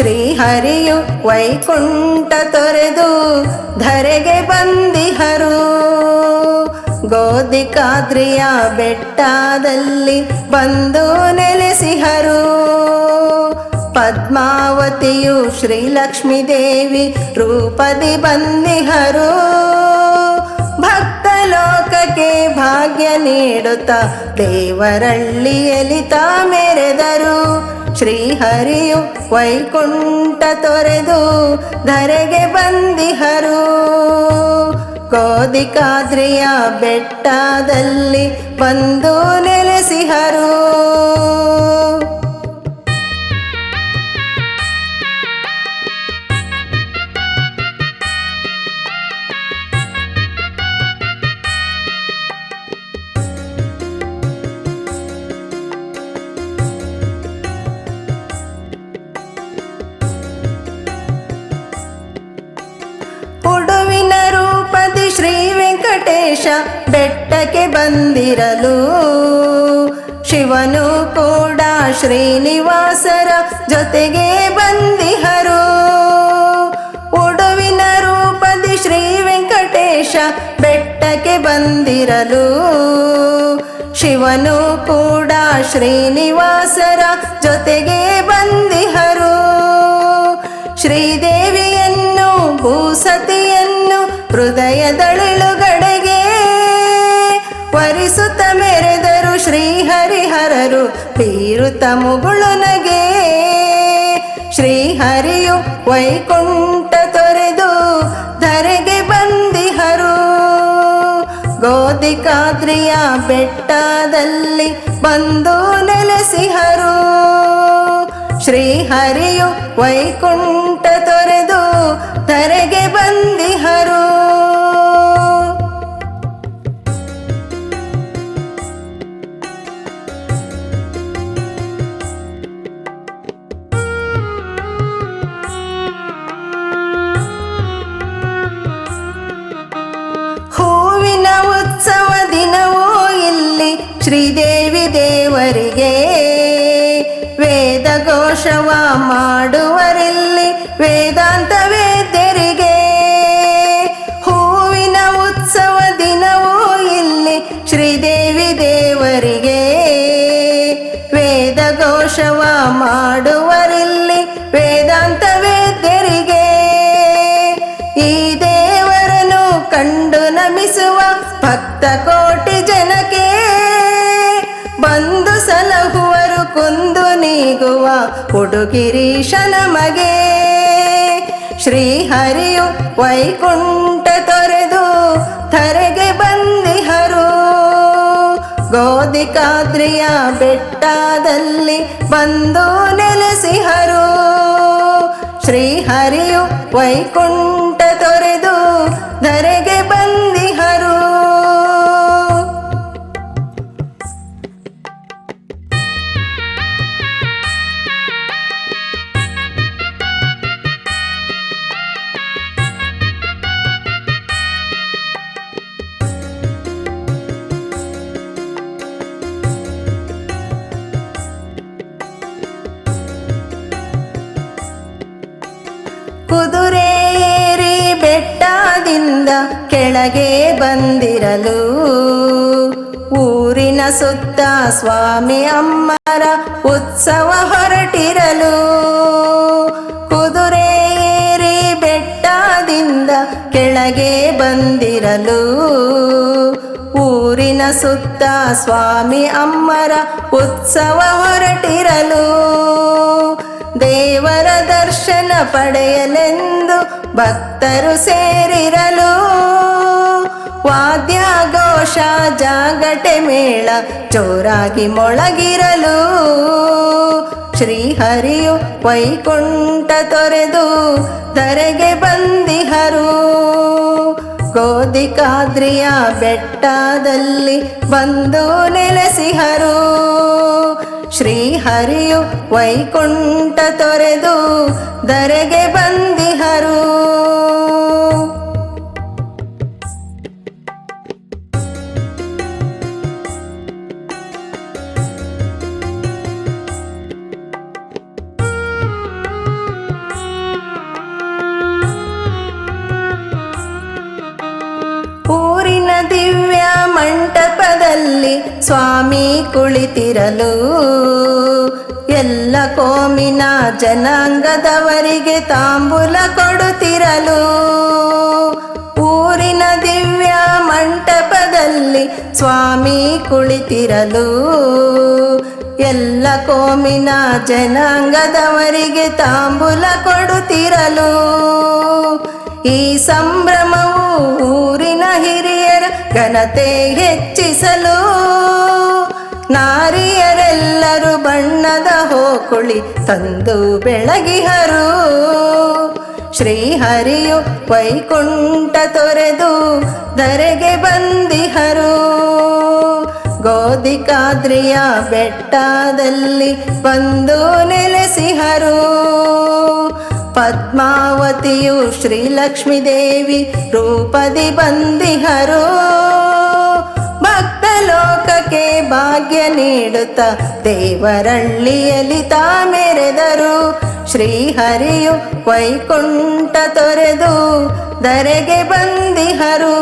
ಶ್ರೀಹರಿಯು ವೈಕುಂಠ ತೊರೆದು ಧರೆಗೆ ಬಂದಿಹರು. ಗೋದಿಕಾದ್ರಿಯ ಬೆಟ್ಟದಲ್ಲಿ ಬಂದು ನೆಲೆಸಿಹರು. ಪದ್ಮಾವತಿಯು ಶ್ರೀಲಕ್ಷ್ಮೀ ದೇವಿ ರೂಪದಿ ಬಂದಿಹರು. ಭಕ್ತ ಲೋಕಕ್ಕೆ ಭಾಗ್ಯ ನೀಡುತ್ತಾ ದೇವರಳ್ಳಿಯಲ್ಲಿ ತಾ ಮೆರೆದರು. ಶ್ರೀಹರಿಯು ವೈಕುಂಠ ತೊರೆದು ಧರೆಗೆ ಬಂದಿಹರು. ಗೋದಿಕಾದ್ರಿಯ ಬೆಟ್ಟದಲ್ಲಿ ಬಂದು ನೆಲೆಸಿಹರು. ಉಡುವಿನ ರೂಪದಿ ಶ್ರೀ ವೆಂಕಟೇಶ ಬೆಟ್ಟಕ್ಕೆ ಬಂದಿರಲು. ಶಿವನು ಕೂಡ ಶ್ರೀನಿವಾಸರ ಜೊತೆಗೆ ಬಂದಿಹರು. ಉಡುವಿನ ರೂಪದಿ ಶ್ರೀ ವೆಂಕಟೇಶ ಬೆಟ್ಟಕ್ಕೆ ಬಂದಿರಲು. ಶಿವನು ಕೂಡ ಶ್ರೀನಿವಾಸರ ಜೊತೆಗೆ ಬಂದಿಹರು. ಶ್ರೀದೇವಿಯನ್ನು ಭೂಸತಿಯನ್ನು ಹೃದಯದಳಿಳುಗಡೆಗೆ ವರಿಸುತ್ತ ಮೆರೆದರು. ಶ್ರೀಹರಿಹರರು ಬೀರುತ್ತ ಮುಗುಳುನಗೆ. ಶ್ರೀಹರಿಯು ವೈಕುಂಠ ತೊರೆದು ಧರೆಗೆ ಬಂದಿಹರು. ಗೋದಿಕಾದ್ರಿಯ ಬೆಟ್ಟದಲ್ಲಿ ಬಂದು ನೆಲೆಸಿಹರು. ಶ್ರೀಹರಿಯು ವೈಕುಂಠ ತೊರೆದು ಧರೆಗೆ ಬಂದಿಹರು. ಹೂವಿನ ಉತ್ಸವ ದಿನವೂ ಇಲ್ಲಿ ಶ್ರೀದೇವಿ ದೇವರಿಗೆ. ವೇದ ಘೋಷವ ಮಾಡುವರಿಲ್ಲಿ ವೇದಾಂತ ವೇದ್ಯರಿಗೆ. ಹೂವಿನ ಉತ್ಸವ ದಿನವೂ ಇಲ್ಲಿ ಶ್ರೀದೇವಿ ದೇವರಿಗೆ. ವೇದ ಘೋಷವ ಮಾಡುವರಿಲ್ಲಿ ವೇದಾಂತ ವೇದ್ಯರಿಗೆ. ಈ ದೇವರನ್ನು ಕಂಡು ನಮಿಸುವ ಭಕ್ತ ಕೋಟಿ ಜನಕ್ಕೆ ಬಂದು ಸಲಹುವರು ಕುಂದು ನೀಗುವ ಹುಡುಗಿರೀಶನ ಮಗೆ. ಶ್ರೀಹರಿಯು ವೈಕುಂಠ ತೊರೆದು ಧರೆಗೆ ಬಂದಿಹರು. ಗೋದಿಕಾದ್ರಿಯ ಬೆಟ್ಟದಲ್ಲಿ ಬಂದು ನೆಲೆಸಿಹರು. ಶ್ರೀಹರಿಯು ವೈಕುಂಠ ತೊರೆದು ಧರೆಗೆ ಬಂದಿಹರು. ಕುದುರೆ ಏರಿ ಬೆಟ್ಟದಿಂದ ಕೆಳಗೆ ಬಂದಿರಲು. ಊರಿನ ಸುತ್ತ ಸ್ವಾಮಿ ಅಮ್ಮರ ಉತ್ಸವ ಹೊರಟಿರಲು. ಕುದುರೆ ಏರಿ ಬೆಟ್ಟದಿಂದ ಕೆಳಗೆ ಬಂದಿರಲು. ಊರಿನ ಸುತ್ತ ಸ್ವಾಮಿ ಅಮ್ಮರ ಉತ್ಸವ ಹೊರಟಿರಲು. ದೇವರ ದರ್ಶನ ಪಡೆಯಲೆಂದು ಭಕ್ತರು ಸೇರಿರಲು. ವಾದ್ಯ ಘೋಷ ಜಾಗಟೆ ಮೇಳ ಜೋರಾಗಿ ಮೊಳಗಿರಲು. ಶ್ರೀಹರಿಯು ವೈಕುಂಠ ತೊರೆದು ಧರೆಗೆ ಬಂದಿಹರು. ಗೋದಿಕಾದ್ರಿಯ ಬೆಟ್ಟದಲ್ಲಿ ಬಂದು ನೆಲೆಸಿಹರು. ಶ್ರೀಹರಿಯು ವೈಕುಂಠ ತೊರೆದು ಧರೆಗೆ ಬಂದಿಹರು. ಸ್ವಾಮಿ ಕುಳಿತಿರಲು ಎಲ್ಲ ಕೋಮಿನ ಜನಾಂಗದವರಿಗೆ ತಾಂಬೂಲ ಕೊಡುತ್ತಿರಲು ಊರಿನ ದಿವ್ಯ ಮಂಟಪದಲ್ಲಿ ಸ್ವಾಮಿ ಕುಳಿತಿರಲು ಎಲ್ಲ ಕೋಮಿನ ಜನಾಂಗದವರಿಗೆ ತಾಂಬೂಲ ಕೊಡುತ್ತಿರಲು ಈ ಸಂಭ್ರಮವು ಊರಿನ ಹಿರಿಯರ ಘನತೆ ಹೆಚ್ಚಿಸಲು ನಾರಿಯರೆಲ್ಲರೂ ಬಣ್ಣದ ಹೋಕುಳಿ ತಂದು ಬೆಳಗಿಹರು ಶ್ರೀಹರಿಯು ವೈಕುಂಠ ತೊರೆದು ಧರೆಗೆ ಬಂದಿಹರು ಗೋದಿಕಾದ್ರಿಯ ಬೆಟ್ಟದಲ್ಲಿ ಬಂದು ನೆಲೆಸಿಹರು ಪದ್ಮಾವತಿಯು ಶ್ರೀಲಕ್ಷ್ಮೀ ದೇವಿ ರೂಪದಿ ಬಂದಿಹರು ಭಕ್ತ ಲೋಕಕ್ಕೆ ಭಾಗ್ಯ ನೀಡುತ್ತ ದೇವರಳ್ಳಿಯಲ್ಲಿ ತಾ ಮೆರೆದರು ಶ್ರೀಹರಿಯು ವೈಕುಂಠ ತೊರೆದು ಧರೆಗೆ ಬಂದಿಹರು